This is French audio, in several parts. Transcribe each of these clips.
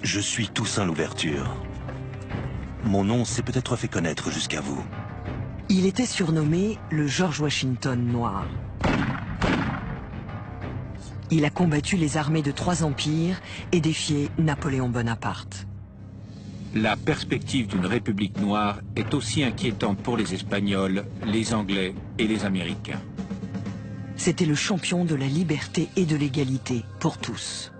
Je suis Toussaint Louverture. Mon nom s'est peut-être fait connaître jusqu'à vous. Il était surnommé le George Washington noir. Il a combattu les armées de 3 empires et défié Napoléon Bonaparte. La perspective d'une république noire est aussi inquiétante pour les Espagnols, les Anglais et les Américains. C'était le champion de la liberté et de l'égalité pour tous.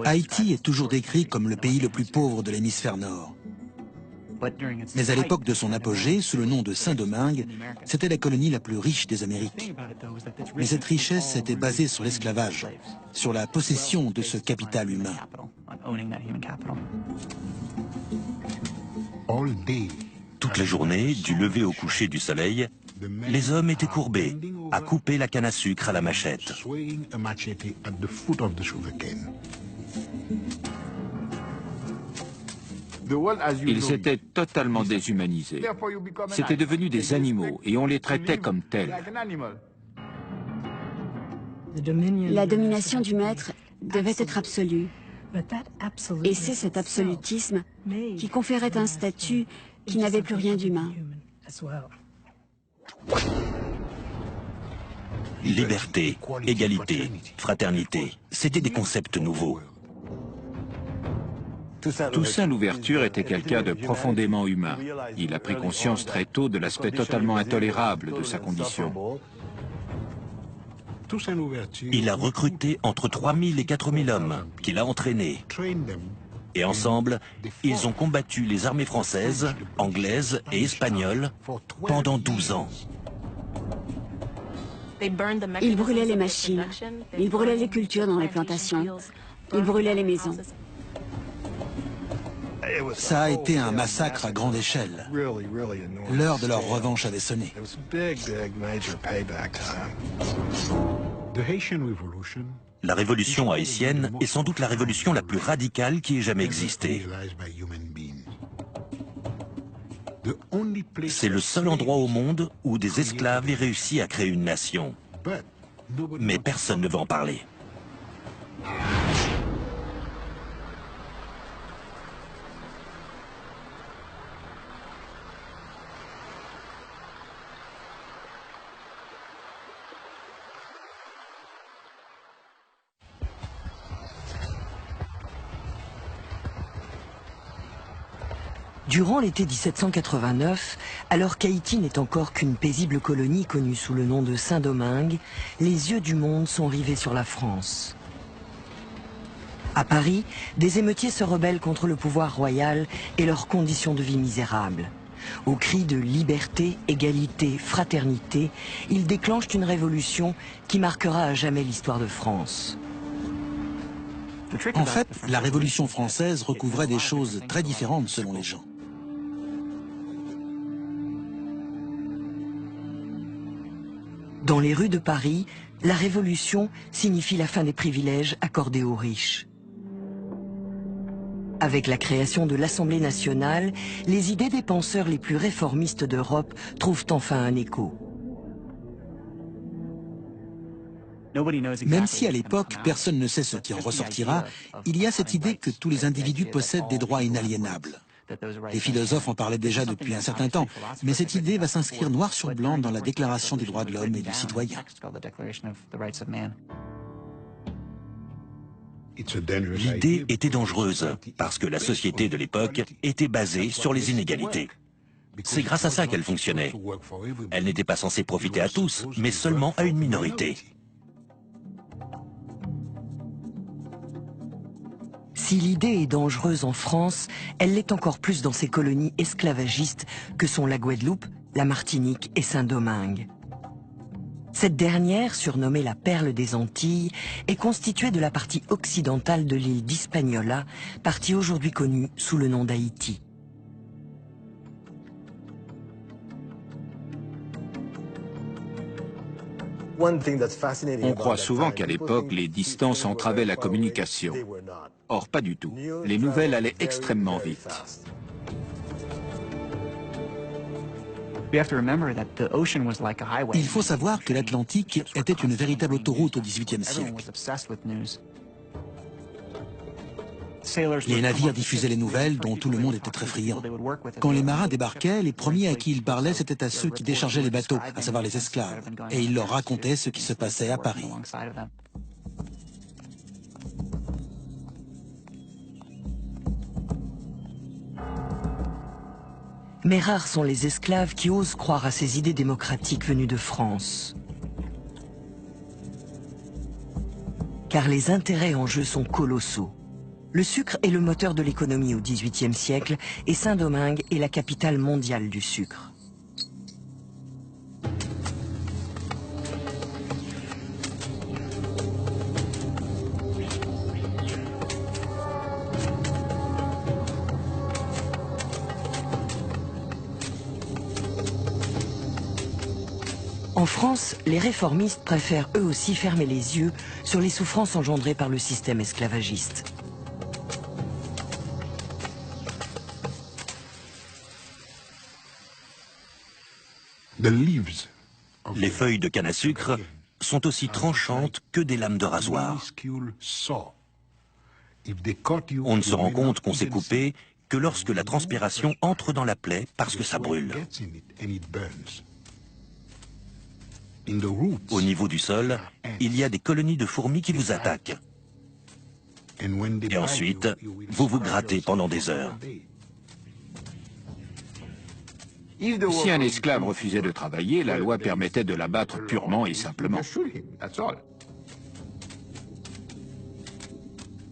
Haïti est toujours décrit comme le pays le plus pauvre de l'hémisphère nord. Mais à l'époque de son apogée, sous le nom de Saint-Domingue, c'était la colonie la plus riche des Amériques. Mais cette richesse était basée sur l'esclavage, sur la possession de ce capital humain. Toute la journée, du lever au coucher du soleil, les hommes étaient courbés, à couper la canne à sucre à la machette. Ils étaient totalement déshumanisés. C'étaient devenus des animaux et on les traitait comme tels. La domination du maître devait être absolue. Et c'est cet absolutisme qui conférait un statut qui n'avait plus rien d'humain. Liberté, égalité, fraternité, c'étaient des concepts nouveaux. Toussaint Louverture était quelqu'un de profondément humain. Il a pris conscience très tôt de l'aspect totalement intolérable de sa condition. Il a recruté entre 3000 et 4000 hommes qu'il a entraînés. Et ensemble, ils ont combattu les armées françaises, anglaises et espagnoles pendant 12 ans. Ils brûlaient les machines, ils brûlaient les cultures dans les plantations, ils brûlaient les maisons. Ça a été un massacre à grande échelle. L'heure de leur revanche avait sonné. La révolution haïtienne est sans doute la révolution la plus radicale qui ait jamais existé. C'est le seul endroit au monde où des esclaves aient réussi à créer une nation. Mais personne ne veut en parler. Durant l'été 1789, alors qu'Haïti n'est encore qu'une paisible colonie connue sous le nom de Saint-Domingue, les yeux du monde sont rivés sur la France. À Paris, des émeutiers se rebellent contre le pouvoir royal et leurs conditions de vie misérables. Au cri de liberté, égalité, fraternité, ils déclenchent une révolution qui marquera à jamais l'histoire de France. En fait, la Révolution française recouvrait des choses très différentes selon les gens. Dans les rues de Paris, la Révolution signifie la fin des privilèges accordés aux riches. Avec la création de l'Assemblée nationale, les idées des penseurs les plus réformistes d'Europe trouvent enfin un écho. Même si à l'époque, personne ne sait ce qui en ressortira, il y a cette idée que tous les individus possèdent des droits inaliénables. Les philosophes en parlaient déjà depuis un certain temps, mais cette idée va s'inscrire noir sur blanc dans la Déclaration des droits de l'homme et du citoyen. L'idée était dangereuse, parce que la société de l'époque était basée sur les inégalités. C'est grâce à ça qu'elle fonctionnait. Elle n'était pas censée profiter à tous, mais seulement à une minorité. Si l'idée est dangereuse en France, elle l'est encore plus dans ces colonies esclavagistes que sont la Guadeloupe, la Martinique et Saint-Domingue. Cette dernière, surnommée la perle des Antilles, est constituée de la partie occidentale de l'île d'Hispaniola, partie aujourd'hui connue sous le nom d'Haïti. On croit souvent qu'à l'époque, les distances entravaient la communication. Or, pas du tout. Les nouvelles allaient extrêmement vite. Il faut savoir que l'Atlantique était une véritable autoroute au XVIIIe siècle. Les navires diffusaient les nouvelles dont tout le monde était très friand. Quand les marins débarquaient, les premiers à qui ils parlaient, c'était à ceux qui déchargeaient les bateaux, à savoir les esclaves, et ils leur racontaient ce qui se passait à Paris. Mais rares sont les esclaves qui osent croire à ces idées démocratiques venues de France. Car les intérêts en jeu sont colossaux. Le sucre est le moteur de l'économie au XVIIIe siècle et Saint-Domingue est la capitale mondiale du sucre. En France, les réformistes préfèrent eux aussi fermer les yeux sur les souffrances engendrées par le système esclavagiste. Les feuilles de canne à sucre sont aussi tranchantes que des lames de rasoir. On ne se rend compte qu'on s'est coupé que lorsque la transpiration entre dans la plaie parce que ça brûle. Au niveau du sol, il y a des colonies de fourmis qui vous attaquent. Et ensuite, vous vous grattez pendant des heures. Si un esclave refusait de travailler, la loi permettait de l'abattre purement et simplement.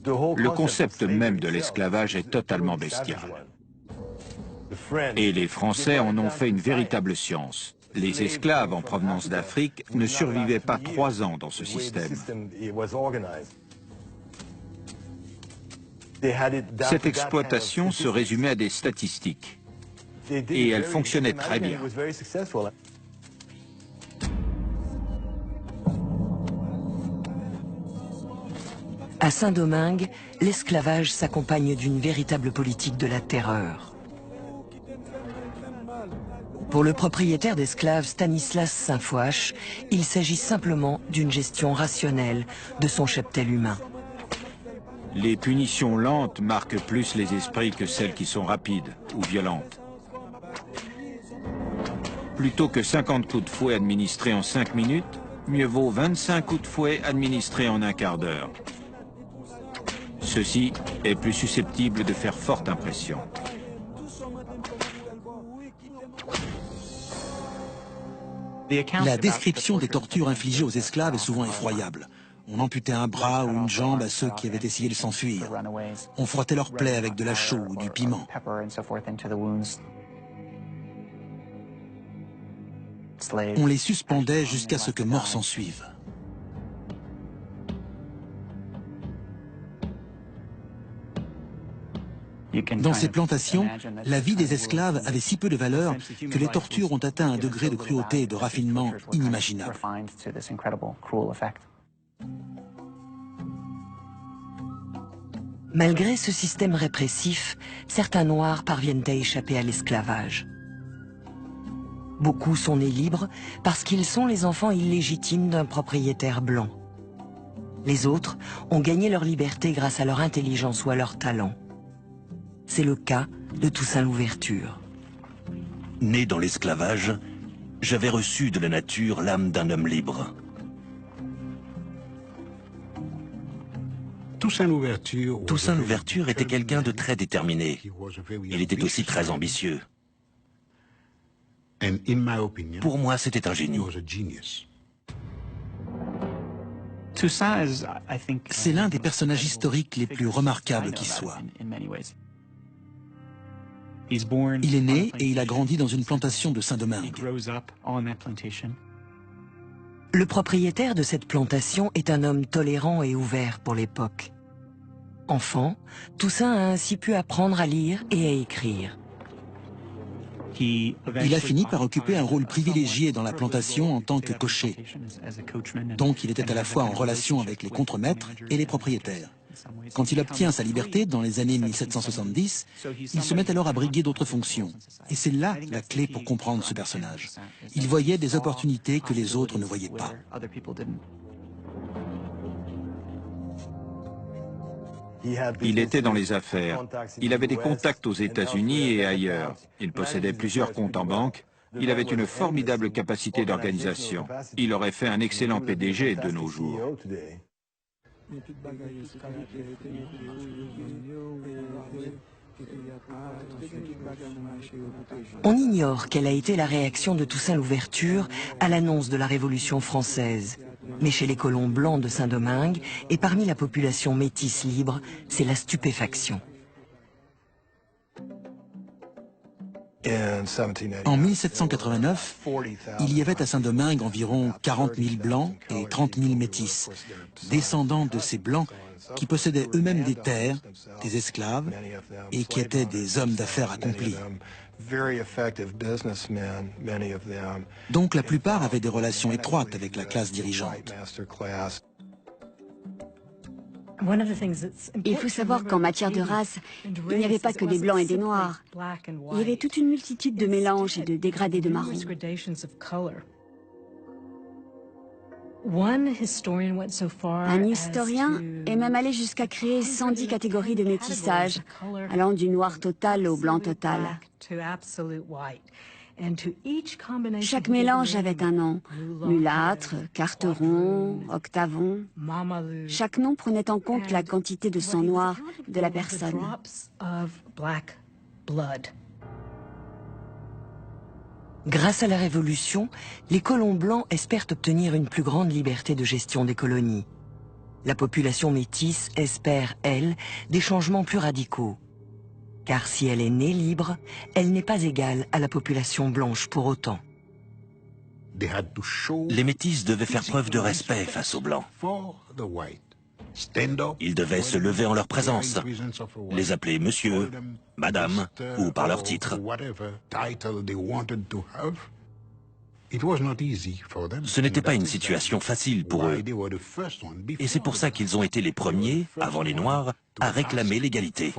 Le concept même de l'esclavage est totalement bestial. Et les Français en ont fait une véritable science. Les esclaves en provenance d'Afrique ne survivaient pas 3 ans dans ce système. Cette exploitation se résumait à des statistiques. Et elle fonctionnait très bien. À Saint-Domingue, l'esclavage s'accompagne d'une véritable politique de la terreur. Pour le propriétaire d'esclaves Stanislas Saint-Foix, il s'agit simplement d'une gestion rationnelle de son cheptel humain. Les punitions lentes marquent plus les esprits que celles qui sont rapides ou violentes. Plutôt que 50 coups de fouet administrés en 5 minutes, mieux vaut 25 coups de fouet administrés en un quart d'heure. Ceci est plus susceptible de faire forte impression. La description des tortures infligées aux esclaves est souvent effroyable. On amputait un bras ou une jambe à ceux qui avaient essayé de s'enfuir. On frottait leurs plaies avec de la chaux ou du piment. On les suspendait jusqu'à ce que mort s'en suive. Dans ces plantations, la vie des esclaves avait si peu de valeur que les tortures ont atteint un degré de cruauté et de raffinement inimaginable. Malgré ce système répressif, certains Noirs parviennent à échapper à l'esclavage. Beaucoup sont nés libres parce qu'ils sont les enfants illégitimes d'un propriétaire blanc. Les autres ont gagné leur liberté grâce à leur intelligence ou à leur talent. C'est le cas de Toussaint Louverture. Né dans l'esclavage, j'avais reçu de la nature l'âme d'un homme libre. Toussaint Louverture était quelqu'un de très déterminé. Il était aussi très ambitieux. Pour moi, c'était un génie. C'est l'un des personnages historiques les plus remarquables qui soient. Il est né et il a grandi dans une plantation de Saint-Domingue. Le propriétaire de cette plantation est un homme tolérant et ouvert pour l'époque. Enfant, Toussaint a ainsi pu apprendre à lire et à écrire. Il a fini par occuper un rôle privilégié dans la plantation en tant que cocher. Donc il était à la fois en relation avec les contremaîtres et les propriétaires. Quand il obtient sa liberté dans les années 1770, il se met alors à briguer d'autres fonctions. Et c'est là la clé pour comprendre ce personnage. Il voyait des opportunités que les autres ne voyaient pas. Il était dans les affaires. Il avait des contacts aux États-Unis et ailleurs. Il possédait plusieurs comptes en banque. Il avait une formidable capacité d'organisation. Il aurait fait un excellent PDG de nos jours. On ignore quelle a été la réaction de Toussaint Louverture à l'annonce de la Révolution française. Mais chez les colons blancs de Saint-Domingue et parmi la population métisse libre, c'est la stupéfaction. En 1789, il y avait à Saint-Domingue environ 40 000 blancs et 30 000 métis, descendants de ces blancs qui possédaient eux-mêmes des terres, des esclaves, et qui étaient des hommes d'affaires accomplis. Donc la plupart avaient des relations étroites avec la classe dirigeante. Il faut savoir qu'en matière de race, il n'y avait pas que des blancs et des noirs. Il y avait toute une multitude de mélanges et de dégradés de marron. Un historien est même allé jusqu'à créer 110 catégories de métissage, allant du noir total au blanc total. Chaque mélange avait un nom: mulâtre, carteron, octavon. Chaque nom prenait en compte la quantité de sang noir de la personne. Grâce à la Révolution, les colons blancs espèrent obtenir une plus grande liberté de gestion des colonies. La population métisse espère, elle, des changements plus radicaux. Car si elle est née libre, elle n'est pas égale à la population blanche pour autant. Les métis devaient faire preuve de respect face aux blancs. Ils devaient se lever en leur présence, les appeler monsieur, madame ou par leur titre. Ce n'était pas une situation facile pour eux. Et c'est pour ça qu'ils ont été les premiers, avant les Noirs, à réclamer l'égalité.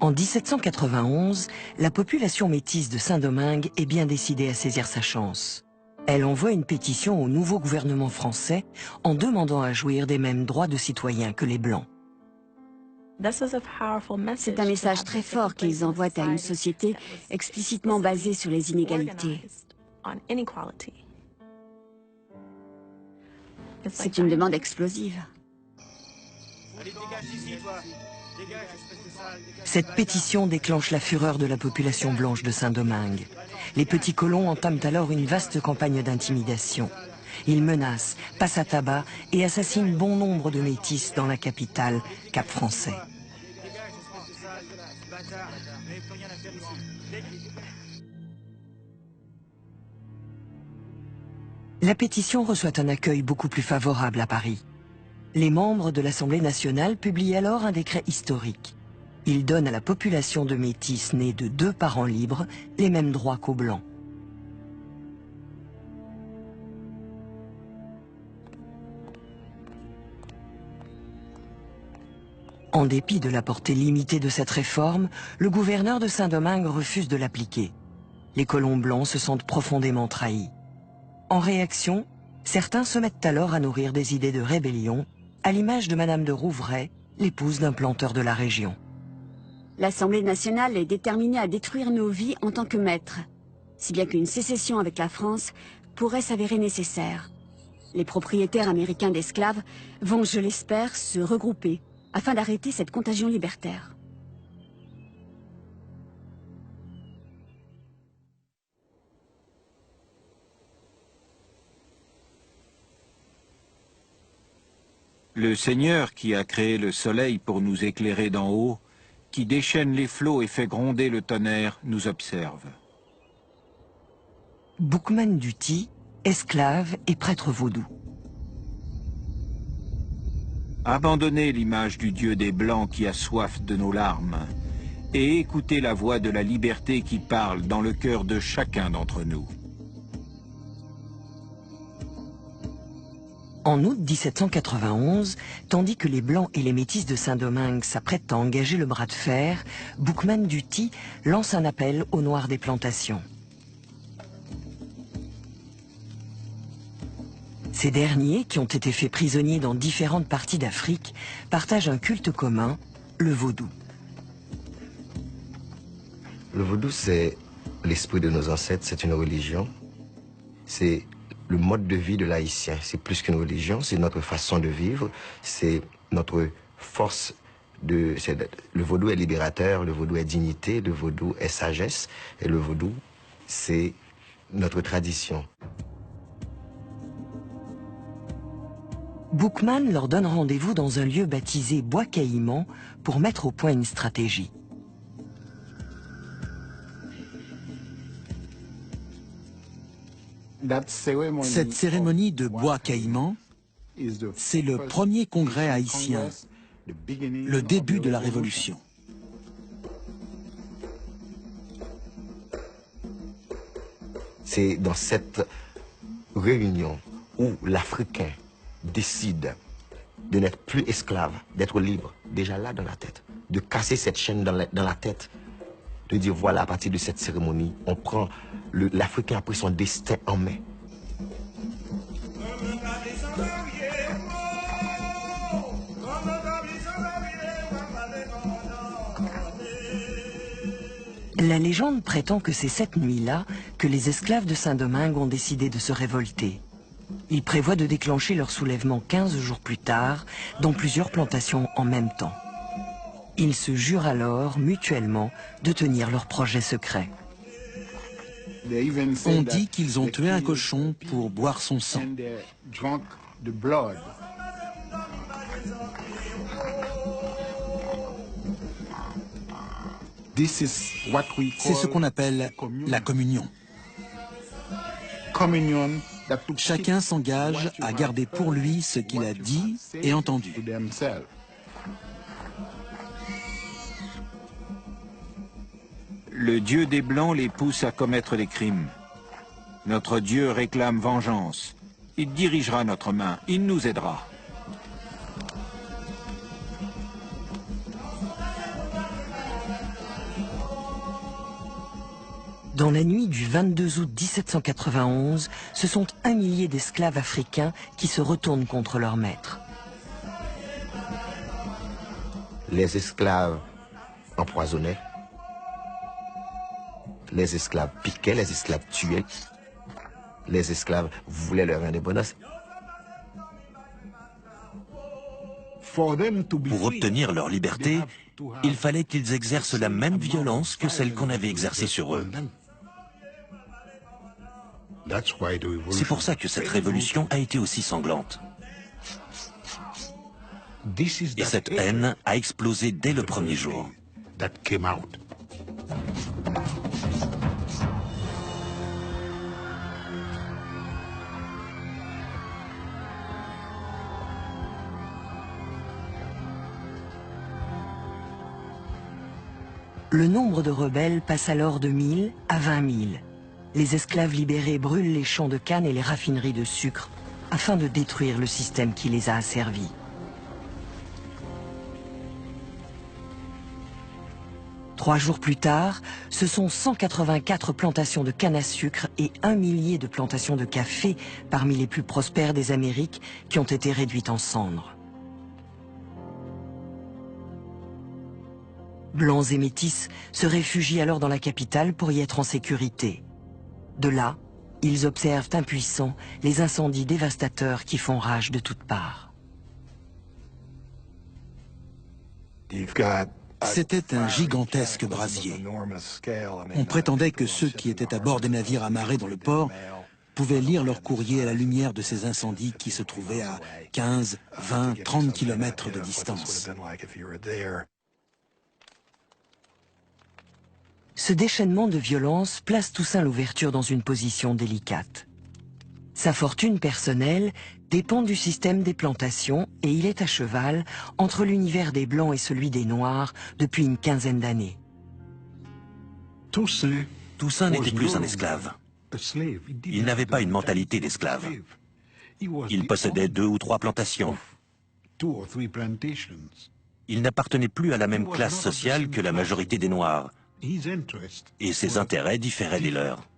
En 1791, la population métisse de Saint-Domingue est bien décidée à saisir sa chance. Elle envoie une pétition au nouveau gouvernement français en demandant à jouir des mêmes droits de citoyens que les Blancs. C'est un message très fort qu'ils envoient à une société explicitement basée sur les inégalités. C'est une demande explosive. Cette pétition déclenche la fureur de la population blanche de Saint-Domingue. Les petits colons entament alors une vaste campagne d'intimidation. Ils menacent, passent à tabac et assassinent bon nombre de métis dans la capitale, Cap-Français. La pétition reçoit un accueil beaucoup plus favorable à Paris. Les membres de l'Assemblée nationale publient alors un décret historique. Il donne à la population de métis nés de 2 parents libres les mêmes droits qu'aux Blancs. En dépit de la portée limitée de cette réforme, le gouverneur de Saint-Domingue refuse de l'appliquer. Les colons blancs se sentent profondément trahis. En réaction, certains se mettent alors à nourrir des idées de rébellion, à l'image de Madame de Rouvray, l'épouse d'un planteur de la région. L'Assemblée nationale est déterminée à détruire nos vies en tant que maîtres, si bien qu'une sécession avec la France pourrait s'avérer nécessaire. Les propriétaires américains d'esclaves vont, je l'espère, se regrouper afin d'arrêter cette contagion libertaire. Le Seigneur qui a créé le soleil pour nous éclairer d'en haut, qui déchaîne les flots et fait gronder le tonnerre, nous observe. Boukman Duty, esclave et prêtre vaudou. Abandonnez l'image du Dieu des Blancs qui a soif de nos larmes et écoutez la voix de la liberté qui parle dans le cœur de chacun d'entre nous. En août 1791, tandis que les Blancs et les Métis de Saint-Domingue s'apprêtent à engager le bras de fer, Boukman Dutty lance un appel aux Noirs des plantations. Ces derniers, qui ont été faits prisonniers dans différentes parties d'Afrique, partagent un culte commun, le vaudou. Le vaudou, c'est l'esprit de nos ancêtres, c'est une religion. C'est le mode de vie de l'Haïtien. C'est plus qu'une religion, c'est notre façon de vivre, c'est notre force de... Le vaudou est libérateur, le vaudou est dignité, le vaudou est sagesse, et le vaudou, c'est notre tradition. Boukman leur donne rendez-vous dans un lieu baptisé Bois Caïman pour mettre au point une stratégie. Cette cérémonie de Bois Caïman, c'est le premier congrès haïtien, le début de la Révolution. C'est dans cette réunion où l'Africain décide de n'être plus esclave, d'être libre, déjà là dans la tête, de casser cette chaîne dans la tête, de dire voilà, à partir de cette cérémonie, on prend l'Africain a pris son destin en main. La légende prétend que c'est cette nuit-là que les esclaves de Saint-Domingue ont décidé de se révolter. Ils prévoient de déclencher leur soulèvement 15 jours plus tard, dans plusieurs plantations en même temps. Ils se jurent alors, mutuellement, de tenir leur projet secret. On dit qu'ils ont tué un cochon pour boire son sang. C'est ce qu'on appelle la communion. Chacun s'engage à garder pour lui ce qu'il a dit et entendu. Le Dieu des Blancs les pousse à commettre des crimes. Notre Dieu réclame vengeance. Il dirigera notre main, il nous aidera. Dans la nuit du 22 août 1791, ce sont 1 millier d'esclaves africains qui se retournent contre leur maître. Les esclaves empoisonnaient, les esclaves piquaient, les esclaves tuaient, les esclaves voulaient leur indépendance. Pour obtenir leur liberté, il fallait qu'ils exercent la même violence que celle qu'on avait exercée sur eux. C'est pour ça que cette révolution a été aussi sanglante. Et cette haine a explosé dès le premier jour. Le nombre de rebelles passe alors de 1000 à 20 000. Les esclaves libérés brûlent les champs de canne et les raffineries de sucre afin de détruire le système qui les a asservis. Trois jours plus tard, ce sont 184 plantations de canne à sucre et 1 millier de plantations de café parmi les plus prospères des Amériques qui ont été réduites en cendres. Blancs et métis se réfugient alors dans la capitale pour y être en sécurité. De là, ils observent impuissants les incendies dévastateurs qui font rage de toutes parts. C'était un gigantesque brasier. On prétendait que ceux qui étaient à bord des navires amarrés dans le port pouvaient lire leur courrier à la lumière de ces incendies qui se trouvaient à 15, 20, 30 kilomètres de distance. Ce déchaînement de violence place Toussaint Louverture dans une position délicate. Sa fortune personnelle dépend du système des plantations et il est à cheval entre l'univers des Blancs et celui des Noirs depuis une quinzaine d'années. Toussaint n'était plus un esclave. Il n'avait pas une mentalité d'esclave. Il possédait 2 ou 3 plantations. Il n'appartenait plus à la même classe sociale que la majorité des Noirs, et ses intérêts différaient des leurs.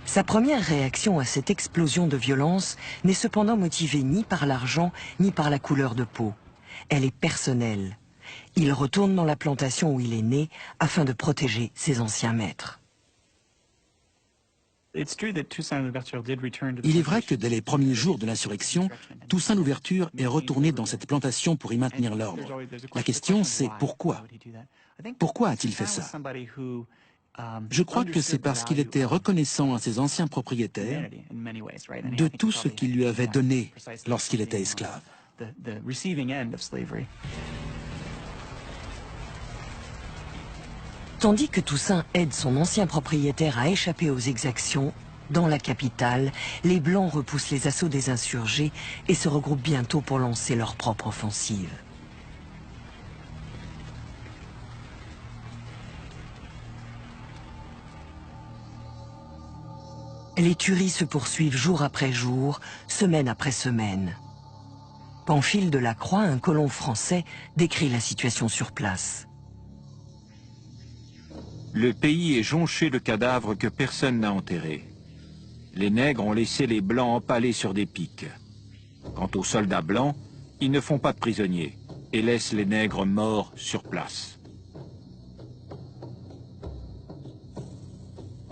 Sa première réaction à cette explosion de violence n'est cependant motivée ni par l'argent ni par la couleur de peau. Elle est personnelle. Il retourne dans la plantation où il est né afin de protéger ses anciens maîtres. Il est vrai que dès les premiers jours de l'insurrection, Toussaint Louverture est retourné dans cette plantation pour y maintenir l'ordre. La question, c'est pourquoi? Pourquoi a-t-il fait ça? Je crois que c'est parce qu'il était reconnaissant à ses anciens propriétaires de tout ce qu'ils lui avaient donné lorsqu'il était esclave. Tandis que Toussaint aide son ancien propriétaire à échapper aux exactions, dans la capitale, les Blancs repoussent les assauts des insurgés et se regroupent bientôt pour lancer leur propre offensive. Les tueries se poursuivent jour après jour, semaine après semaine. Pamphile de la Croix, un colon français, décrit la situation sur place. Le pays est jonché de cadavres que personne n'a enterrés. Les nègres ont laissé les blancs empalés sur des pics. Quant aux soldats blancs, ils ne font pas de prisonniers et laissent les nègres morts sur place.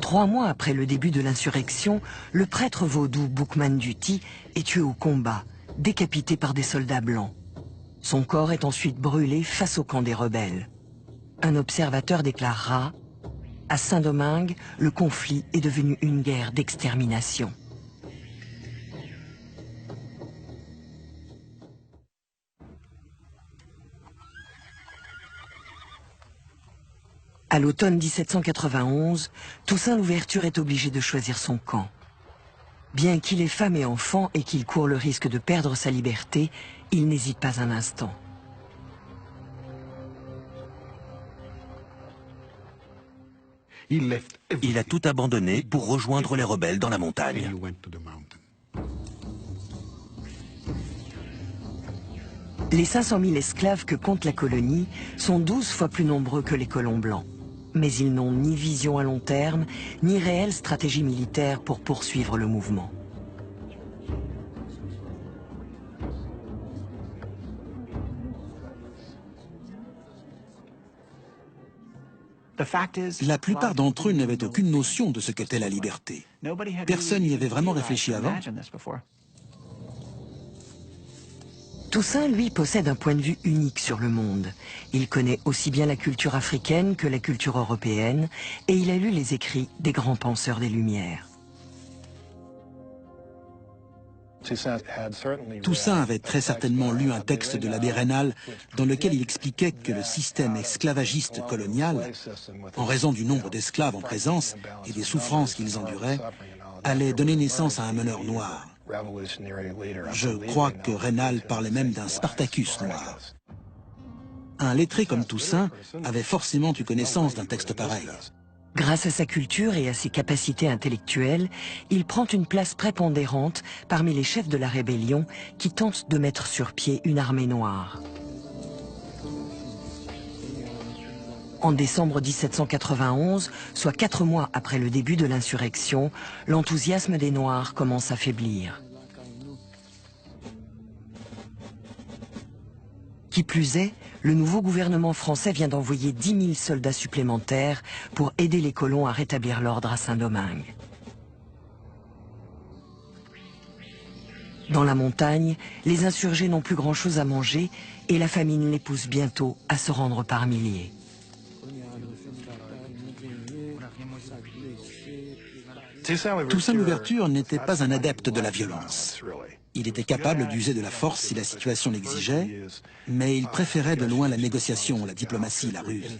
3 mois après le début de l'insurrection, le prêtre vaudou Boukman Duty est tué au combat, décapité par des soldats blancs. Son corps est ensuite brûlé face au camp des rebelles. Un observateur déclarera: à Saint-Domingue, le conflit est devenu une guerre d'extermination. À l'automne 1791, Toussaint Louverture est obligé de choisir son camp. Bien qu'il ait femme et enfants et qu'il court le risque de perdre sa liberté, il n'hésite pas un instant. Il a tout abandonné pour rejoindre les rebelles dans la montagne. Les 500 000 esclaves que compte la colonie sont 12 fois plus nombreux que les colons blancs. Mais ils n'ont ni vision à long terme, ni réelle stratégie militaire pour poursuivre le mouvement. La plupart d'entre eux n'avaient aucune notion de ce qu'était la liberté. Personne n'y avait vraiment réfléchi avant. Toussaint, lui, possède un point de vue unique sur le monde. Il connaît aussi bien la culture africaine que la culture européenne, et il a lu les écrits des grands penseurs des Lumières. Toussaint avait très certainement lu un texte de l'abbé Raynal dans lequel il expliquait que le système esclavagiste colonial, en raison du nombre d'esclaves en présence et des souffrances qu'ils enduraient, allait donner naissance à un meneur noir. Je crois que Raynal parlait même d'un Spartacus noir. Un lettré comme Toussaint avait forcément eu connaissance d'un texte pareil. Grâce à sa culture et à ses capacités intellectuelles, il prend une place prépondérante parmi les chefs de la rébellion qui tentent de mettre sur pied une armée noire. En décembre 1791, soit 4 mois après le début de l'insurrection, l'enthousiasme des Noirs commence à faiblir. Qui plus est, le nouveau gouvernement français vient d'envoyer 10 000 soldats supplémentaires pour aider les colons à rétablir l'ordre à Saint-Domingue. Dans la montagne, les insurgés n'ont plus grand-chose à manger et la famine les pousse bientôt à se rendre par milliers. Toussaint Louverture n'était pas un adepte de la violence. Il était capable d'user de la force si la situation l'exigeait, mais il préférait de loin la négociation, la diplomatie, la ruse.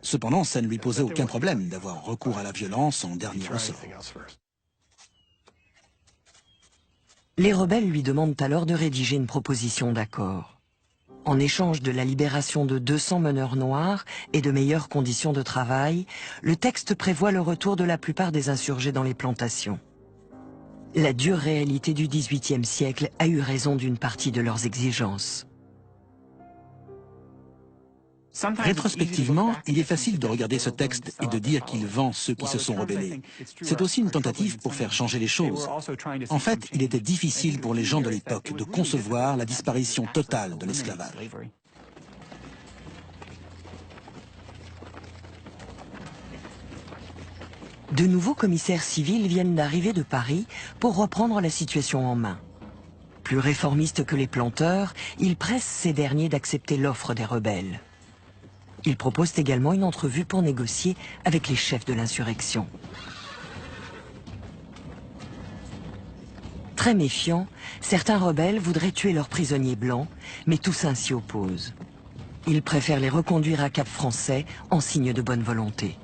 Cependant, ça ne lui posait aucun problème d'avoir recours à la violence en dernier ressort. Les rebelles lui demandent alors de rédiger une proposition d'accord. En échange de la libération de 200 meneurs noirs et de meilleures conditions de travail, le texte prévoit le retour de la plupart des insurgés dans les plantations. La dure réalité du XVIIIe siècle a eu raison d'une partie de leurs exigences. Rétrospectivement, il est facile de regarder ce texte et de dire qu'il vend ceux qui se sont rebellés. C'est aussi une tentative pour faire changer les choses. En fait, il était difficile pour les gens de l'époque de concevoir la disparition totale de l'esclavage. De nouveaux commissaires civils viennent d'arriver de Paris pour reprendre la situation en main. Plus réformistes que les planteurs, ils pressent ces derniers d'accepter l'offre des rebelles. Ils proposent également une entrevue pour négocier avec les chefs de l'insurrection. Très méfiants, certains rebelles voudraient tuer leurs prisonniers blancs, mais Toussaint s'y oppose. Ils préfèrent les reconduire à Cap Français en signe de bonne volonté.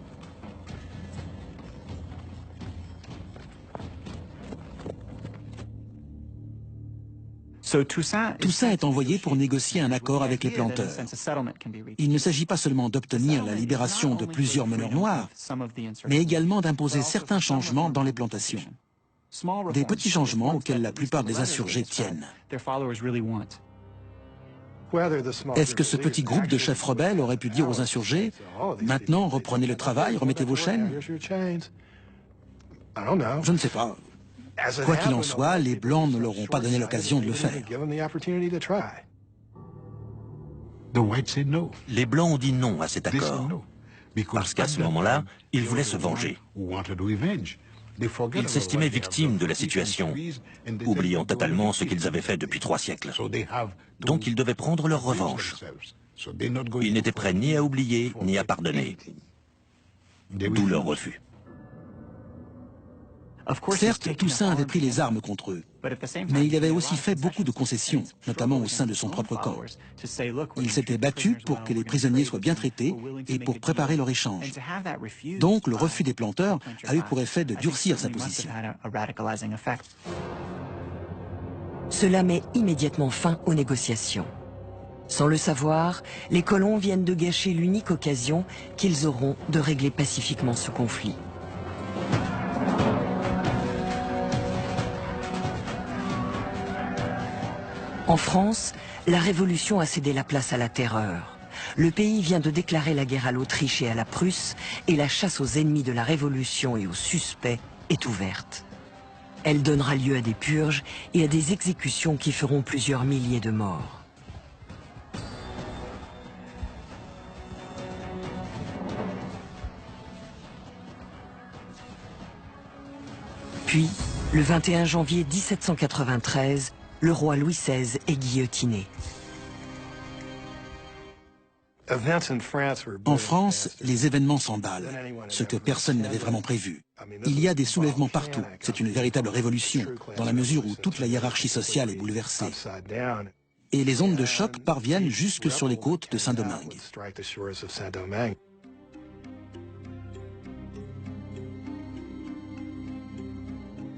Toussaint est envoyé pour négocier un accord avec les planteurs. Il ne s'agit pas seulement d'obtenir la libération de plusieurs meneurs noirs, mais également d'imposer certains changements dans les plantations. Des petits changements auxquels la plupart des insurgés tiennent. Est-ce que ce petit groupe de chefs rebelles aurait pu dire aux insurgés « Maintenant, reprenez le travail, remettez vos chaînes » ? Je ne sais pas. Quoi qu'il en soit, les Blancs ne leur ont pas donné l'occasion de le faire. Les Blancs ont dit non à cet accord, parce qu'à ce moment-là, ils voulaient se venger. Ils s'estimaient victimes de la situation, oubliant totalement ce qu'ils avaient fait depuis 3 siècles. Donc ils devaient prendre leur revanche. Ils n'étaient prêts ni à oublier, ni à pardonner. D'où leur refus. Certes, Toussaint avait pris les armes contre eux, mais il avait aussi fait beaucoup de concessions, notamment au sein de son propre camp. Il s'était battu pour que les prisonniers soient bien traités et pour préparer leur échange. Donc le refus des planteurs a eu pour effet de durcir sa position. Cela met immédiatement fin aux négociations. Sans le savoir, les colons viennent de gâcher l'unique occasion qu'ils auront de régler pacifiquement ce conflit. En France, la Révolution a cédé la place à la terreur. Le pays vient de déclarer la guerre à l'Autriche et à la Prusse, et la chasse aux ennemis de la Révolution et aux suspects est ouverte. Elle donnera lieu à des purges et à des exécutions qui feront plusieurs milliers de morts. Puis, le 21 janvier 1793, le roi Louis XVI est guillotiné. En France, les événements s'emballent, ce que personne n'avait vraiment prévu. Il y a des soulèvements partout. C'est une véritable révolution, dans la mesure où toute la hiérarchie sociale est bouleversée. Et les ondes de choc parviennent jusque sur les côtes de Saint-Domingue.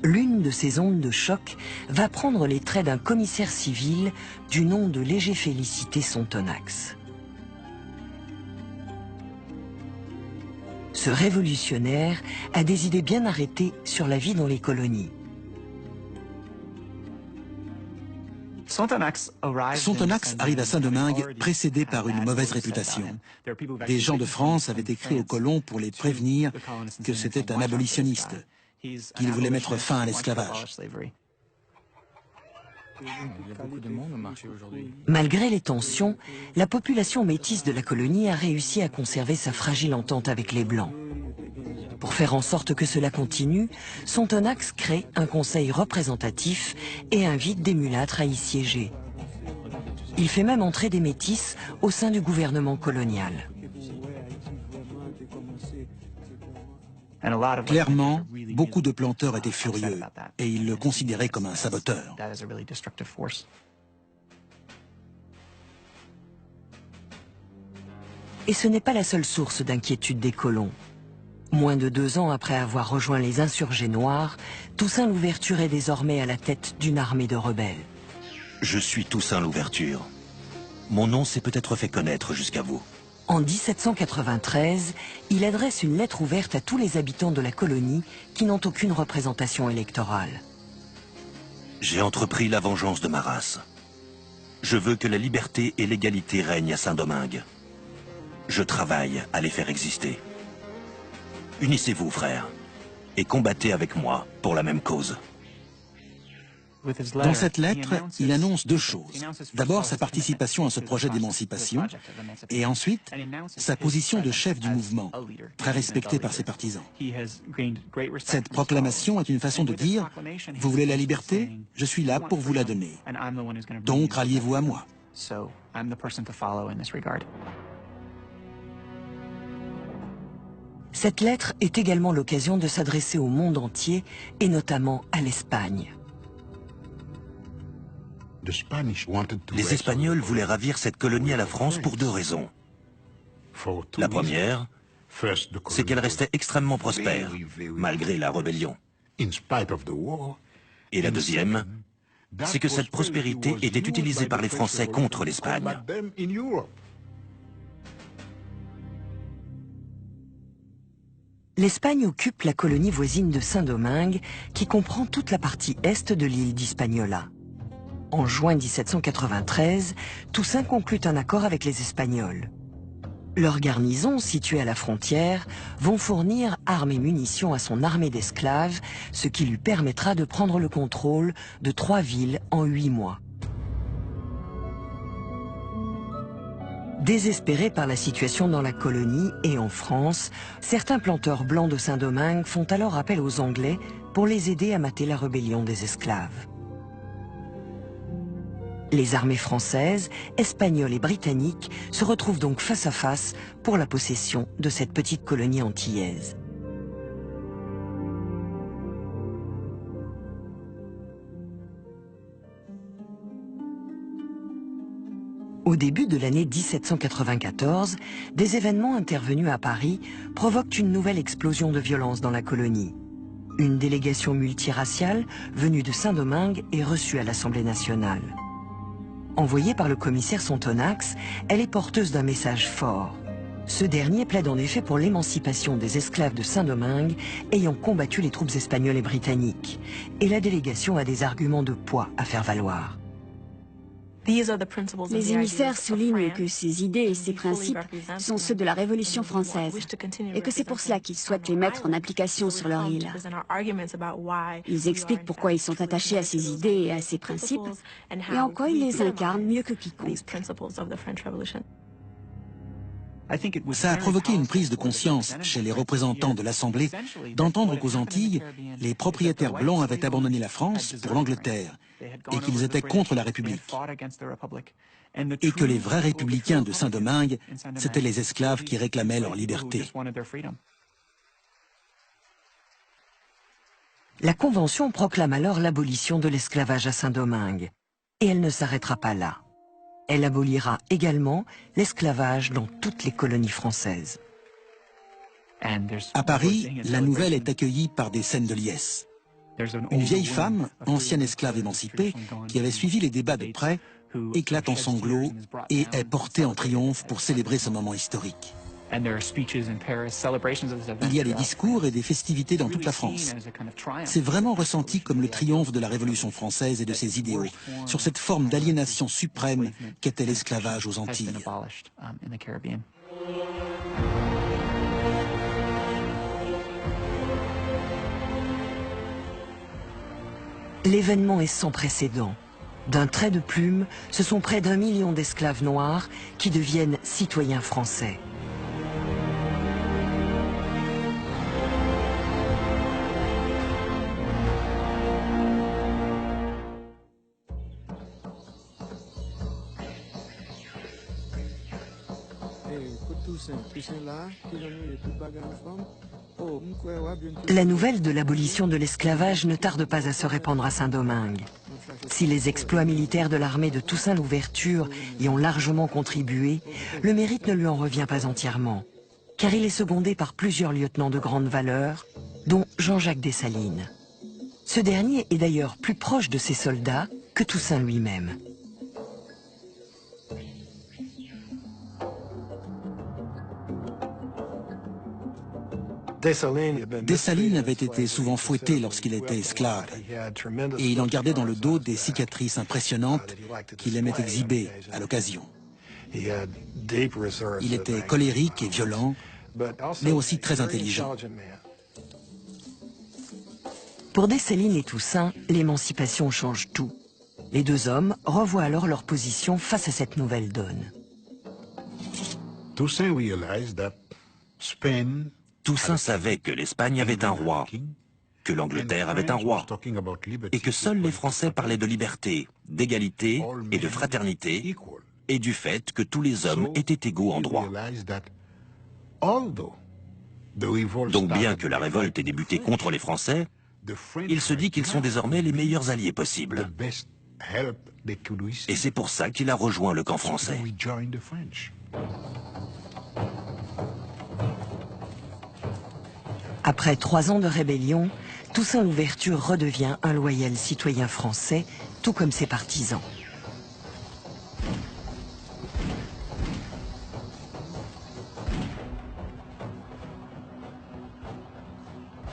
L'une de ces ondes de choc va prendre les traits d'un commissaire civil du nom de Léger-Félicité Sonthonax. Ce révolutionnaire a des idées bien arrêtées sur la vie dans les colonies. Sonthonax arrive à Saint-Domingue précédé par une mauvaise réputation. Des gens de France avaient écrit aux colons pour les prévenir que c'était un abolitionniste, qu'il voulait mettre fin à l'esclavage. Malgré les tensions, la population métisse de la colonie a réussi à conserver sa fragile entente avec les Blancs. Pour faire en sorte que cela continue, Sonthonax crée un conseil représentatif et invite des mulâtres à y siéger. Il fait même entrer des métis au sein du gouvernement colonial. Clairement, beaucoup de planteurs étaient furieux et ils le considéraient comme un saboteur. Et ce n'est pas la seule source d'inquiétude des colons. Moins de 2 ans après avoir rejoint les insurgés noirs, Toussaint Louverture est désormais à la tête d'une armée de rebelles. Je suis Toussaint Louverture. mon nom s'est peut-être fait connaître jusqu'à vous. En 1793, il adresse une lettre ouverte à tous les habitants de la colonie qui n'ont aucune représentation électorale. J'ai entrepris la vengeance de ma race. Je veux que la liberté et l'égalité règnent à Saint-Domingue. Je travaille à les faire exister. Unissez-vous, frères, et combattez avec moi pour la même cause. Dans cette lettre, il annonce deux choses. D'abord, sa participation à ce projet d'émancipation, et ensuite, sa position de chef du mouvement, très respecté par ses partisans. Cette proclamation est une façon de dire « Vous voulez la liberté? Je suis là pour vous la donner. Donc, ralliez-vous à moi. » Cette lettre est également l'occasion de s'adresser au monde entier, et notamment à l'Espagne. Les Espagnols voulaient ravir cette colonie à la France pour deux raisons. La première, c'est qu'elle restait extrêmement prospère, malgré la rébellion. Et la deuxième, c'est que cette prospérité était utilisée par les Français contre l'Espagne. L'Espagne occupe la colonie voisine de Saint-Domingue, qui comprend toute la partie est de l'île d'Hispaniola. En juin 1793, Toussaint conclut un accord avec les Espagnols. Leurs garnisons, situées à la frontière, vont fournir armes et munitions à son armée d'esclaves, ce qui lui permettra de prendre le contrôle de 3 villes en 8 mois. Désespérés par la situation dans la colonie et en France, certains planteurs blancs de Saint-Domingue font alors appel aux Anglais pour les aider à mater la rébellion des esclaves. Les armées françaises, espagnoles et britanniques se retrouvent donc face à face pour la possession de cette petite colonie antillaise. Au début de l'année 1794, des événements intervenus à Paris provoquent une nouvelle explosion de violence dans la colonie. Une délégation multiraciale venue de Saint-Domingue est reçue à l'Assemblée nationale. Envoyée par le commissaire Sontonax, elle est porteuse d'un message fort. Ce dernier plaide en effet pour l'émancipation des esclaves de Saint-Domingue ayant combattu les troupes espagnoles et britanniques. Et la délégation a des arguments de poids à faire valoir. Les émissaires soulignent que ces idées et ces principes sont ceux de la Révolution française et que c'est pour cela qu'ils souhaitent les mettre en application sur leur île. Ils expliquent pourquoi ils sont attachés à ces idées et à ces principes et en quoi ils les incarnent mieux que quiconque. Ça a provoqué une prise de conscience chez les représentants de l'Assemblée d'entendre qu'aux Antilles, les propriétaires blancs avaient abandonné la France pour l'Angleterre et qu'ils étaient contre la République. Et que les vrais républicains de Saint-Domingue, c'étaient les esclaves qui réclamaient leur liberté. La Convention proclame alors l'abolition de l'esclavage à Saint-Domingue. Et elle ne s'arrêtera pas là. Elle abolira également l'esclavage dans toutes les colonies françaises. À Paris, la nouvelle est accueillie par des scènes de liesse. Une vieille femme, ancienne esclave émancipée, qui avait suivi les débats de près, éclate en sanglots et est portée en triomphe pour célébrer ce moment historique. Il y a des discours et des festivités dans toute la France. C'est vraiment ressenti comme le triomphe de la Révolution française et de ses idéaux, sur cette forme d'aliénation suprême qu'était l'esclavage aux Antilles. L'événement est sans précédent. D'un trait de plume, ce sont près d'1 million d'esclaves noirs qui deviennent citoyens français. La nouvelle de l'abolition de l'esclavage ne tarde pas à se répandre à Saint-Domingue. Si les exploits militaires de l'armée de Toussaint Louverture y ont largement contribué, le mérite ne lui en revient pas entièrement, car il est secondé par plusieurs lieutenants de grande valeur, dont Jean-Jacques Dessalines. Ce dernier est d'ailleurs plus proche de ses soldats que Toussaint lui-même. Dessalines avait été souvent fouetté lorsqu'il était esclave, et il en gardait dans le dos des cicatrices impressionnantes qu'il aimait exhiber à l'occasion. Il était colérique et violent, mais aussi très intelligent. Pour Dessalines et Toussaint, l'émancipation change tout. Les deux hommes revoient alors leur position face à cette nouvelle donne. Toussaint savait que l'Espagne avait un roi, que l'Angleterre avait un roi, et que seuls les Français parlaient de liberté, d'égalité et de fraternité, et du fait que tous les hommes étaient égaux en droit. Donc bien que la révolte ait débuté contre les Français, il se dit qu'ils sont désormais les meilleurs alliés possibles. Et c'est pour ça qu'il a rejoint le camp français. Après 3 ans de rébellion, Toussaint Louverture redevient un loyal citoyen français, tout comme ses partisans.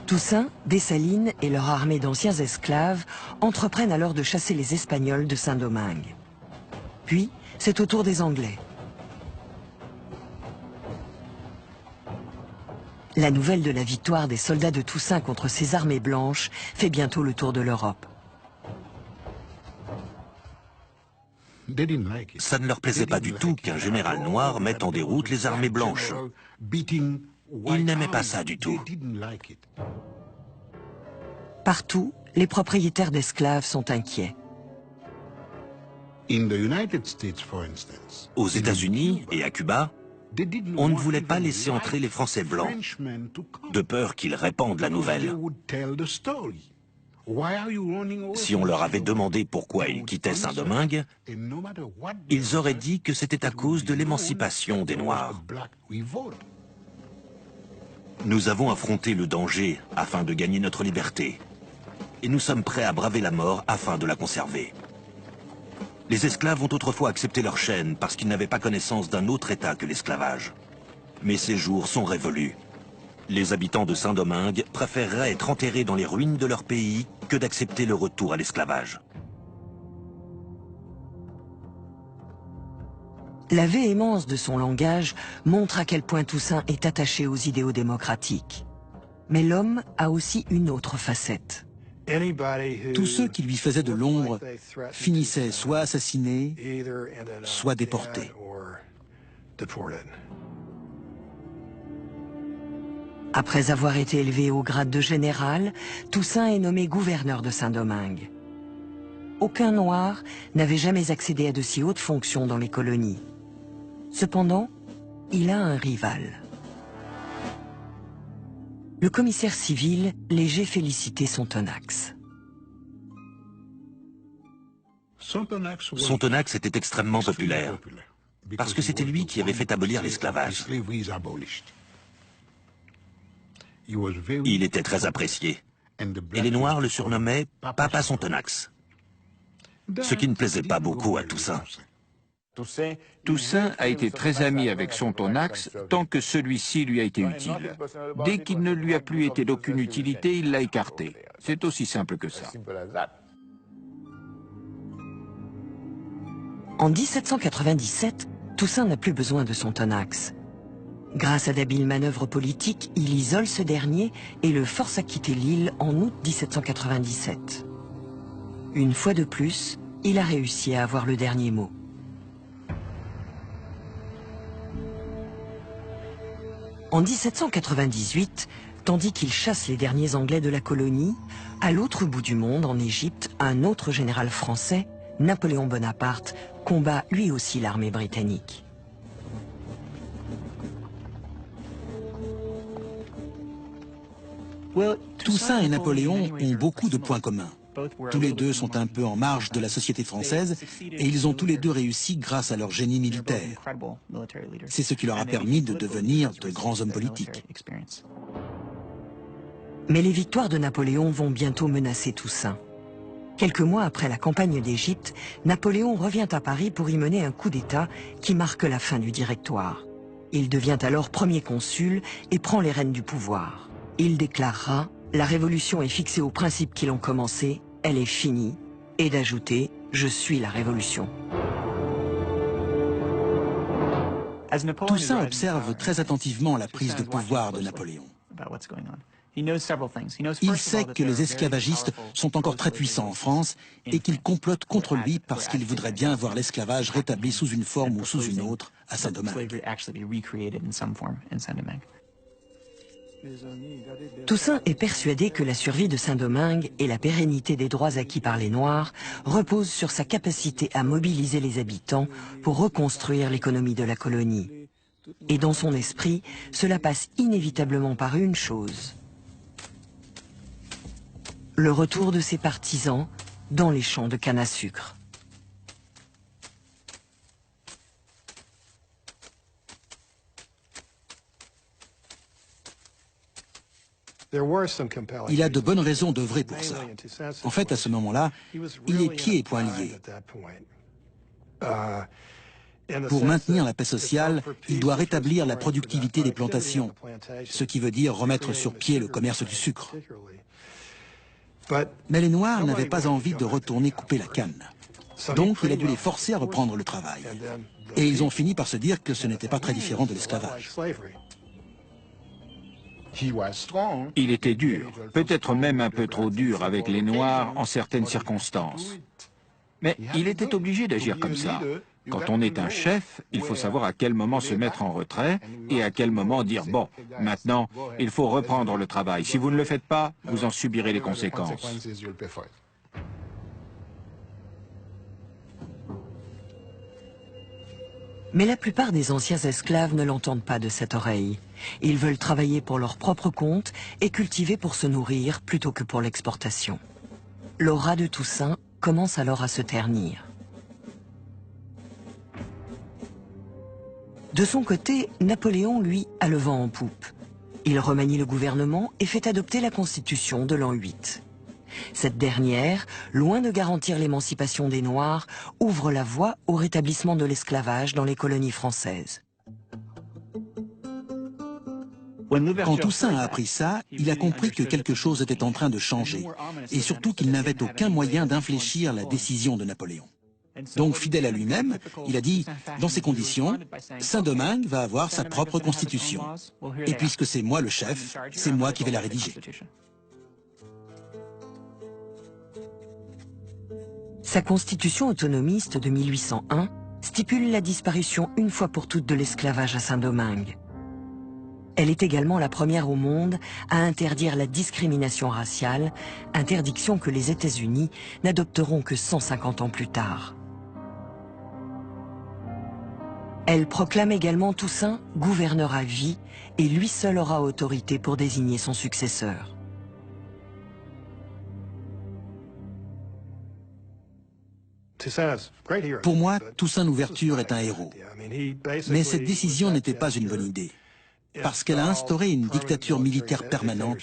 Toussaint, Dessalines et leur armée d'anciens esclaves entreprennent alors de chasser les Espagnols de Saint-Domingue. Puis, c'est au tour des Anglais. La nouvelle de la victoire des soldats de Toussaint contre ces armées blanches fait bientôt le tour de l'Europe. Ça ne leur plaisait pas du tout qu'un général noir mette en déroute les armées blanches. Ils n'aimaient pas ça du tout. Partout, les propriétaires d'esclaves sont inquiets. Aux États-Unis et à Cuba, on ne voulait pas laisser entrer les Français blancs, de peur qu'ils répandent la nouvelle. Si on leur avait demandé pourquoi ils quittaient Saint-Domingue, ils auraient dit que c'était à cause de l'émancipation des Noirs. Nous avons affronté le danger afin de gagner notre liberté. Et nous sommes prêts à braver la mort afin de la conserver. Les esclaves ont autrefois accepté leur chaîne parce qu'ils n'avaient pas connaissance d'un autre état que l'esclavage. Mais ces jours sont révolus. Les habitants de Saint-Domingue préféreraient être enterrés dans les ruines de leur pays que d'accepter le retour à l'esclavage. La véhémence de son langage montre à quel point Toussaint est attaché aux idéaux démocratiques. Mais l'homme a aussi une autre facette. Tous ceux qui lui faisaient de l'ombre finissaient soit assassinés, soit déportés. Après avoir été élevé au grade de général, Toussaint est nommé gouverneur de Saint-Domingue. Aucun noir n'avait jamais accédé à de si hautes fonctions dans les colonies. Cependant, il a un rival. Le commissaire civil Léger Félicité Sonthonax. Sonthonax était extrêmement populaire, parce que c'était lui qui avait fait abolir l'esclavage. Il était très apprécié, et les Noirs le surnommaient Papa Sonthonax, ce qui ne plaisait pas beaucoup à Toussaint. Toussaint a été très ami avec Sonthonax tant que celui-ci lui a été utile. Dès qu'il ne lui a plus été d'aucune utilité, il l'a écarté. C'est aussi simple que ça. En 1797, Toussaint n'a plus besoin de Sonthonax. Grâce à d'habiles manœuvres politiques, il isole ce dernier et le force à quitter l'île en août 1797. Une fois de plus, il a réussi à avoir le dernier mot. En 1798, tandis qu'il chasse les derniers Anglais de la colonie, à l'autre bout du monde, en Égypte, un autre général français, Napoléon Bonaparte, combat lui aussi l'armée britannique. Toussaint et Napoléon ont beaucoup de points communs. Tous les deux sont un peu en marge de la société française et ils ont tous les deux réussi grâce à leur génie militaire. C'est ce qui leur a permis de devenir de grands hommes politiques. Mais les victoires de Napoléon vont bientôt menacer Toussaint. Quelques mois après la campagne d'Égypte, Napoléon revient à Paris pour y mener un coup d'État qui marque la fin du Directoire. Il devient alors premier consul et prend les rênes du pouvoir. Il déclarera « La révolution est fixée aux principes qui l'ont commencée, elle est finie », et d'ajouter « Je suis la révolution ». Toussaint observe très attentivement la prise de pouvoir de Napoléon. Il sait que les esclavagistes sont encore très puissants en France et qu'ils complotent contre lui parce qu'ils voudraient bien voir l'esclavage rétabli sous une forme ou sous une autre à Saint-Domingue. Toussaint est persuadé que la survie de Saint-Domingue et la pérennité des droits acquis par les Noirs reposent sur sa capacité à mobiliser les habitants pour reconstruire l'économie de la colonie. Et dans son esprit, cela passe inévitablement par une chose: le retour de ses partisans dans les champs de canne à sucre. Il a de bonnes raisons d'œuvrer pour ça. En fait, à ce moment-là, il est pieds et poings liés. Pour maintenir la paix sociale, il doit rétablir la productivité des plantations, ce qui veut dire remettre sur pied le commerce du sucre. Mais les Noirs n'avaient pas envie de retourner couper la canne. Donc il a dû les forcer à reprendre le travail. Et ils ont fini par se dire que ce n'était pas très différent de l'esclavage. Il était dur, peut-être même un peu trop dur avec les Noirs en certaines circonstances. Mais il était obligé d'agir comme ça. Quand on est un chef, il faut savoir à quel moment se mettre en retrait et à quel moment dire « bon, maintenant, il faut reprendre le travail. Si vous ne le faites pas, vous en subirez les conséquences ». Mais la plupart des anciens esclaves ne l'entendent pas de cette oreille. Ils veulent travailler pour leur propre compte et cultiver pour se nourrir plutôt que pour l'exportation. L'aura de Toussaint commence alors à se ternir. De son côté, Napoléon, lui, a le vent en poupe. Il remanie le gouvernement et fait adopter la Constitution de l'an 8. Cette dernière, loin de garantir l'émancipation des Noirs, ouvre la voie au rétablissement de l'esclavage dans les colonies françaises. Quand Toussaint a appris ça, il a compris que quelque chose était en train de changer, et surtout qu'il n'avait aucun moyen d'infléchir la décision de Napoléon. Donc, fidèle à lui-même, il a dit, dans ces conditions, Saint-Domingue va avoir sa propre constitution. Et puisque c'est moi le chef, c'est moi qui vais la rédiger. Sa constitution autonomiste de 1801 stipule la disparition une fois pour toutes de l'esclavage à Saint-Domingue. Elle est également la première au monde à interdire la discrimination raciale, interdiction que les États-Unis n'adopteront que 150 ans plus tard. Elle proclame également Toussaint gouverneur à vie et lui seul aura autorité pour désigner son successeur. Pour moi, Toussaint Louverture est un héros. Mais cette décision n'était pas une bonne idée, parce qu'elle a instauré une dictature militaire permanente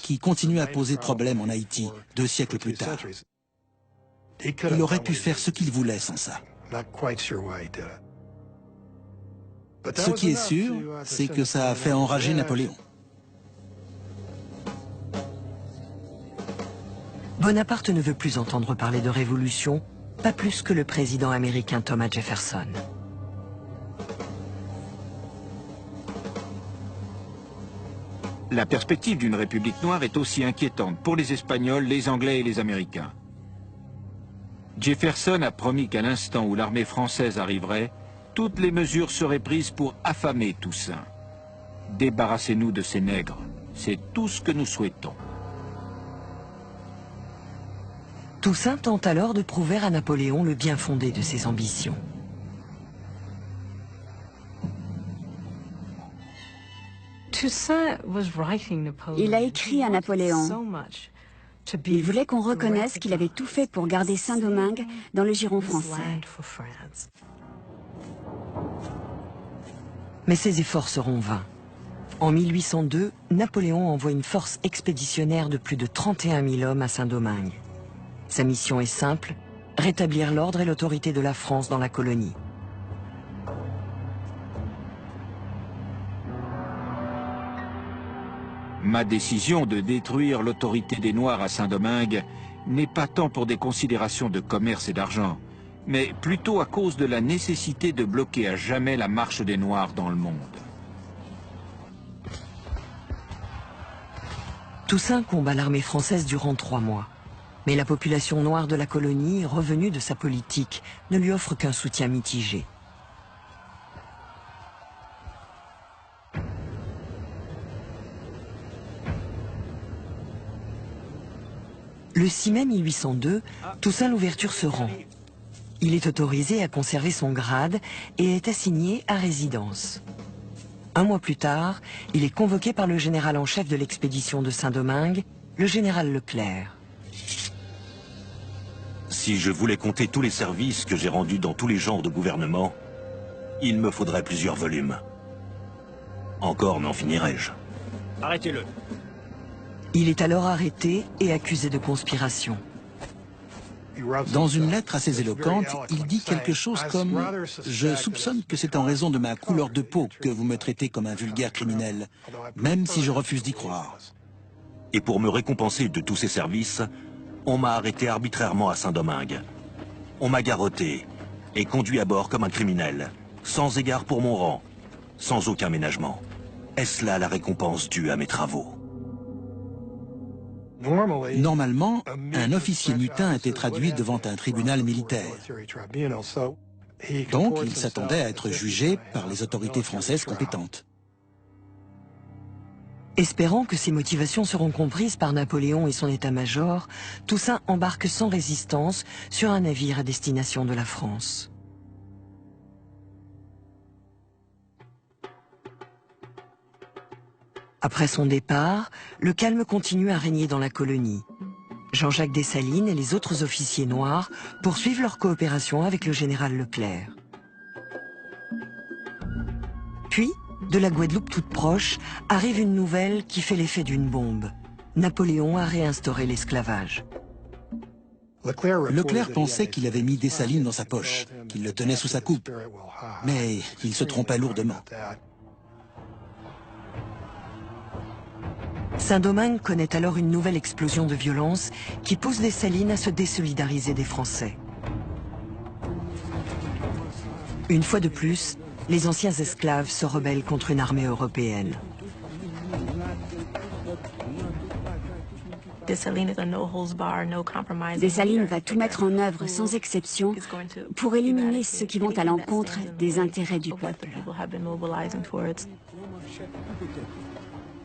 qui continue à poser problème en Haïti 2 siècles plus tard. Il aurait pu faire ce qu'il voulait sans ça. Ce qui est sûr, c'est que ça a fait enrager Napoléon. Bonaparte ne veut plus entendre parler de révolution, pas plus que le président américain Thomas Jefferson. La perspective d'une république noire est aussi inquiétante pour les Espagnols, les Anglais et les Américains. Jefferson a promis qu'à l'instant où l'armée française arriverait, toutes les mesures seraient prises pour affamer Toussaint. Débarrassez-nous de ces nègres, c'est tout ce que nous souhaitons. Toussaint tente alors de prouver à Napoléon le bien fondé de ses ambitions. Il a écrit à Napoléon. Il voulait qu'on reconnaisse qu'il avait tout fait pour garder Saint-Domingue dans le giron français. Mais ses efforts seront vains. En 1802, Napoléon envoie une force expéditionnaire de plus de 31 000 hommes à Saint-Domingue. Sa mission est simple, rétablir l'ordre et l'autorité de la France dans la colonie. Ma décision de détruire l'autorité des Noirs à Saint-Domingue n'est pas tant pour des considérations de commerce et d'argent, mais plutôt à cause de la nécessité de bloquer à jamais la marche des Noirs dans le monde. Toussaint combat l'armée française durant 3 mois. Mais la population noire de la colonie, revenue de sa politique, ne lui offre qu'un soutien mitigé. Le 6 mai 1802, Toussaint Louverture se rend. Il est autorisé à conserver son grade et est assigné à résidence. 1 mois plus tard, il est convoqué par le général en chef de l'expédition de Saint-Domingue, le général Leclerc. Si je voulais compter tous les services que j'ai rendus dans tous les genres de gouvernement, il me faudrait plusieurs volumes. Encore n'en finirais-je. Arrêtez-le. Il est alors arrêté et accusé de conspiration. Dans une lettre assez éloquente, il dit quelque chose comme « Je soupçonne que c'est en raison de ma couleur de peau que vous me traitez comme un vulgaire criminel, même si je refuse d'y croire. » Et pour me récompenser de tous ces services, on m'a arrêté arbitrairement à Saint-Domingue. On m'a garrotté et conduit à bord comme un criminel, sans égard pour mon rang, sans aucun ménagement. Est-ce là la récompense due à mes travaux ? Normalement, un officier mutin était traduit devant un tribunal militaire. Donc, il s'attendait à être jugé par les autorités françaises compétentes. Espérant que ses motivations seront comprises par Napoléon et son état-major, Toussaint embarque sans résistance sur un navire à destination de la France. Après son départ, le calme continue à régner dans la colonie. Jean-Jacques Dessalines et les autres officiers noirs poursuivent leur coopération avec le général Leclerc. Puis, de la Guadeloupe toute proche, arrive une nouvelle qui fait l'effet d'une bombe. Napoléon a réinstauré l'esclavage. Leclerc pensait qu'il avait mis Dessalines dans sa poche, qu'il le tenait sous sa coupe. Mais il se trompait lourdement. Saint-Domingue connaît alors une nouvelle explosion de violence qui pousse Dessalines à se désolidariser des Français. Une fois de plus, les anciens esclaves se rebellent contre une armée européenne. Dessalines va tout mettre en œuvre sans exception pour éliminer ceux qui vont à l'encontre des intérêts du peuple.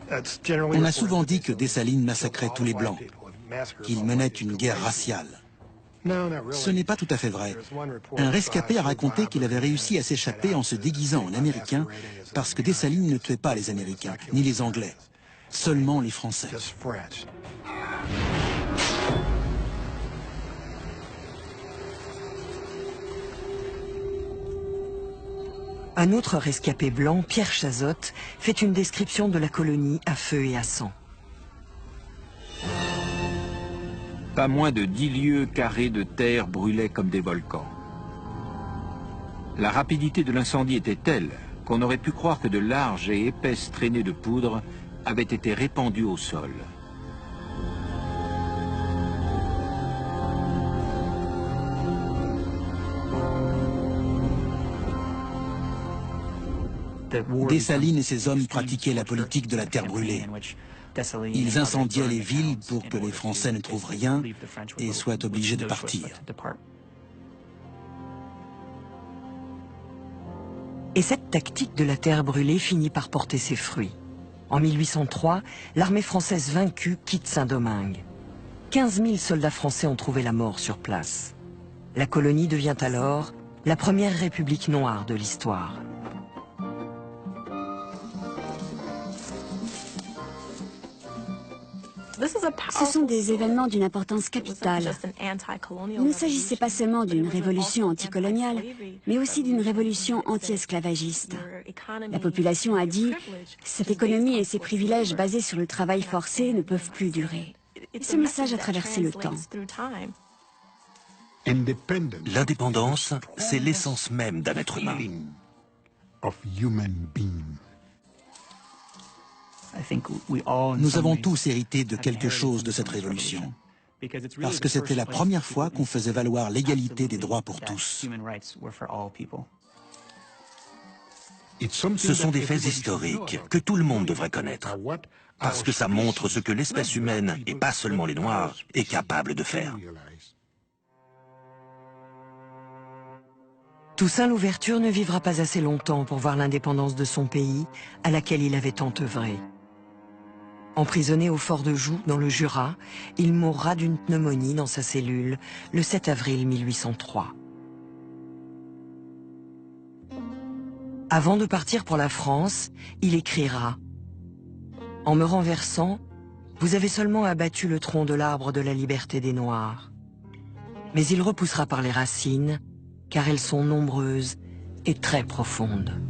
On a souvent dit que Dessalines massacrait tous les Blancs, qu'il menait une guerre raciale. Ce n'est pas tout à fait vrai. Un rescapé a raconté qu'il avait réussi à s'échapper en se déguisant en Américain parce que Dessalines ne tuait pas les Américains, ni les Anglais, seulement les Français. Un autre rescapé blanc, Pierre Chazotte, fait une description de la colonie à feu et à sang. Pas moins de 10 lieues carrées de terre brûlaient comme des volcans. La rapidité de l'incendie était telle qu'on aurait pu croire que de larges et épaisses traînées de poudre avaient été répandues au sol. Dessalines et ses hommes pratiquaient la politique de la terre brûlée. Ils incendiaient les villes pour que les Français ne trouvent rien et soient obligés de partir. Et cette tactique de la terre brûlée finit par porter ses fruits. En 1803, l'armée française vaincue quitte Saint-Domingue. 15 000 soldats français ont trouvé la mort sur place. La colonie devient alors la première république noire de l'histoire. Ce sont des événements d'une importance capitale. Il ne s'agissait pas seulement d'une révolution anticoloniale, mais aussi d'une révolution anti-esclavagiste. La population a dit « Cette économie et ces privilèges basés sur le travail forcé ne peuvent plus durer ». Et ce message a traversé le temps. L'indépendance, c'est l'essence même d'un être humain. Nous avons tous hérité de quelque chose de cette révolution, parce que c'était la première fois qu'on faisait valoir l'égalité des droits pour tous. Ce sont des faits historiques que tout le monde devrait connaître, parce que ça montre ce que l'espèce humaine, et pas seulement les Noirs, est capable de faire. Toussaint Louverture ne vivra pas assez longtemps pour voir l'indépendance de son pays, à laquelle il avait tant œuvré. Emprisonné au fort de Joux, dans le Jura, il mourra d'une pneumonie dans sa cellule le 7 avril 1803. Avant de partir pour la France, il écrira « En me renversant, vous avez seulement abattu le tronc de l'arbre de la liberté des Noirs. Mais il repoussera par les racines, car elles sont nombreuses et très profondes. »